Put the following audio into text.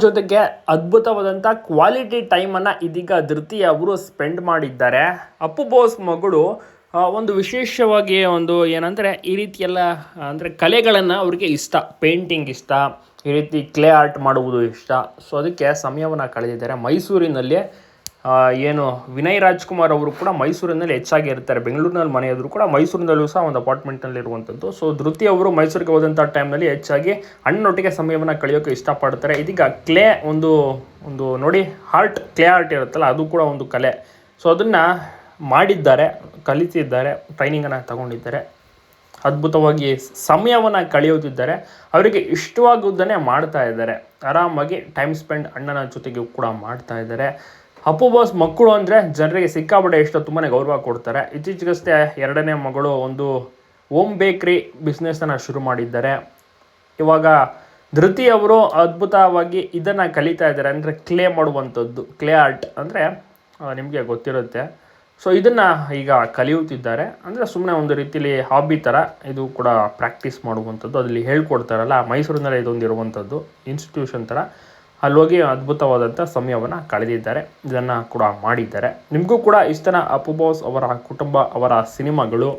ಜೊತೆಗೆ ಅದ್ಭುತವಾದಂಥ ಕ್ವಾಲಿಟಿ ಟೈಮನ್ನು ಇದೀಗ ಧೃತಿ ಅವರು ಸ್ಪೆಂಡ್ ಮಾಡಿದ್ದಾರೆ. ಅಪ್ಪು ಬೋಸ್ ಮಗಳು ಒಂದು ವಿಶೇಷವಾಗಿ ಒಂದು ಏನಂದರೆ ಈ ರೀತಿ ಎಲ್ಲ ಅಂದರೆ ಕಲೆಗಳನ್ನು ಅವ್ರಿಗೆ ಇಷ್ಟ, ಪೇಂಟಿಂಗ್ ಇಷ್ಟ, ಈ ರೀತಿ ಕ್ಲೇ ಆರ್ಟ್ ಮಾಡುವುದು ಇಷ್ಟ. ಸೊ ಅದಕ್ಕೆ ಸಮಯವನ್ನು ಕಳೆದಿದ್ದಾರೆ. ಮೈಸೂರಿನಲ್ಲಿ ಏನು ವಿನಯ್ ರಾಜ್ಕುಮಾರ್ ಅವರು ಕೂಡ ಮೈಸೂರಿನಲ್ಲಿ ಹೆಚ್ಚಾಗಿ ಇರ್ತಾರೆ. ಬೆಂಗಳೂರಿನಲ್ಲಿ ಮನೆಯಾದರೂ ಕೂಡ ಮೈಸೂರಿನಲ್ಲೂ ಸಹ ಒಂದು ಅಪಾರ್ಟ್ಮೆಂಟ್ನಲ್ಲಿ ಇರುವಂಥದ್ದು. ಸೊ ಧೃತಿ ಅವರು ಮೈಸೂರಿಗೆ ಹೋದಂಥ ಟೈಮ್ನಲ್ಲಿ ಹೆಚ್ಚಾಗಿ ಅಣ್ಣನೊಟ್ಟಿಗೆ ಸಮಯವನ್ನು ಕಳೆಯೋಕ್ಕೆ ಇಷ್ಟಪಡ್ತಾರೆ. ಇದೀಗ ಕ್ಲೇ ಒಂದು ನೋಡಿ ಆರ್ಟ್, ಕ್ಲೇ ಆರ್ಟ್ ಇರುತ್ತಲ್ಲ, ಅದು ಕೂಡ ಒಂದು ಕಲೆ. ಸೊ ಅದನ್ನು ಮಾಡಿದ್ದಾರೆ, ಕಲಿತಿದ್ದಾರೆ, ಟ್ರೈನಿಂಗನ್ನು ತಗೊಂಡಿದ್ದಾರೆ. ಅದ್ಭುತವಾಗಿ ಸಮಯವನ್ನು ಕಳೆಯುತ್ತಿದ್ದಾರೆ. ಅವರಿಗೆ ಇಷ್ಟವಾಗುವುದನ್ನೇ ಮಾಡ್ತಾ ಇದ್ದಾರೆ. ಆರಾಮಾಗಿ ಟೈಮ್ ಸ್ಪೆಂಡ್ ಅಣ್ಣನ ಜೊತೆಗೆ ಕೂಡ ಮಾಡ್ತಾ ಇದ್ದಾರೆ. ಅಪ್ಪು ಬಾಸ್ ಮಕ್ಕಳು ಅಂದರೆ ಜನರಿಗೆ ಸಿಕ್ಕಾಪಟ್ಟೆ ಇಷ್ಟ, ತುಂಬಾ ಗೌರವ ಕೊಡ್ತಾರೆ. ಇತ್ತೀಚೆಗಷ್ಟೇ ಎರಡನೇ ಮಗಳು ಒಂದು ಹೋಮ್ ಬೇಕ್ರಿ ಬಿಸ್ನೆಸ್ಸನ್ನು ಶುರು ಮಾಡಿದ್ದಾರೆ. ಇವಾಗ ಧೃತಿ ಅವರು ಅದ್ಭುತವಾಗಿ ಇದನ್ನು ಕಲಿತಾ ಇದ್ದಾರೆ. ಅಂದರೆ ಕ್ಲೇ ಮಾಡುವಂಥದ್ದು, ಕ್ಲೇ ಆರ್ಟ್ ಅಂದರೆ ನಿಮಗೆ ಗೊತ್ತಿರುತ್ತೆ. ಸೊ ಇದನ್ನು ಈಗ ಕಲಿಯುತ್ತಿದ್ದಾರೆ. ಅಂದರೆ ಸುಮ್ಮನೆ ಒಂದು ರೀತಿಯಲ್ಲಿ ಹಾಬಿ ಥರ ಇದು ಕೂಡ ಪ್ರಾಕ್ಟೀಸ್ ಮಾಡುವಂಥದ್ದು. ಅದರಲ್ಲಿ ಹೇಳ್ಕೊಡ್ತಾರಲ್ಲ, ಮೈಸೂರಿನಲ್ಲಿ ಇದೊಂದು ಇರುವಂಥದ್ದು ಇನ್ಸ್ಟಿಟ್ಯೂಷನ್ ಥರ. ಅಲ್ಲೋಗಿ ಅದ್ಭುತವಾದಂಥ ಸಮಯವನ್ನು ಕಳೆದಿದ್ದಾರೆ. ಇದನ್ನು ಕೂಡ ಮಾಡಿದ್ದಾರೆ. ನಿಮಗೂ ಕೂಡ ಇಷ್ಟನ ಅಪ್ಪು ಬಾಸ್ ಅವರ ಕುಟುಂಬ, ಅವರ ಸಿನಿಮಾಗಳು?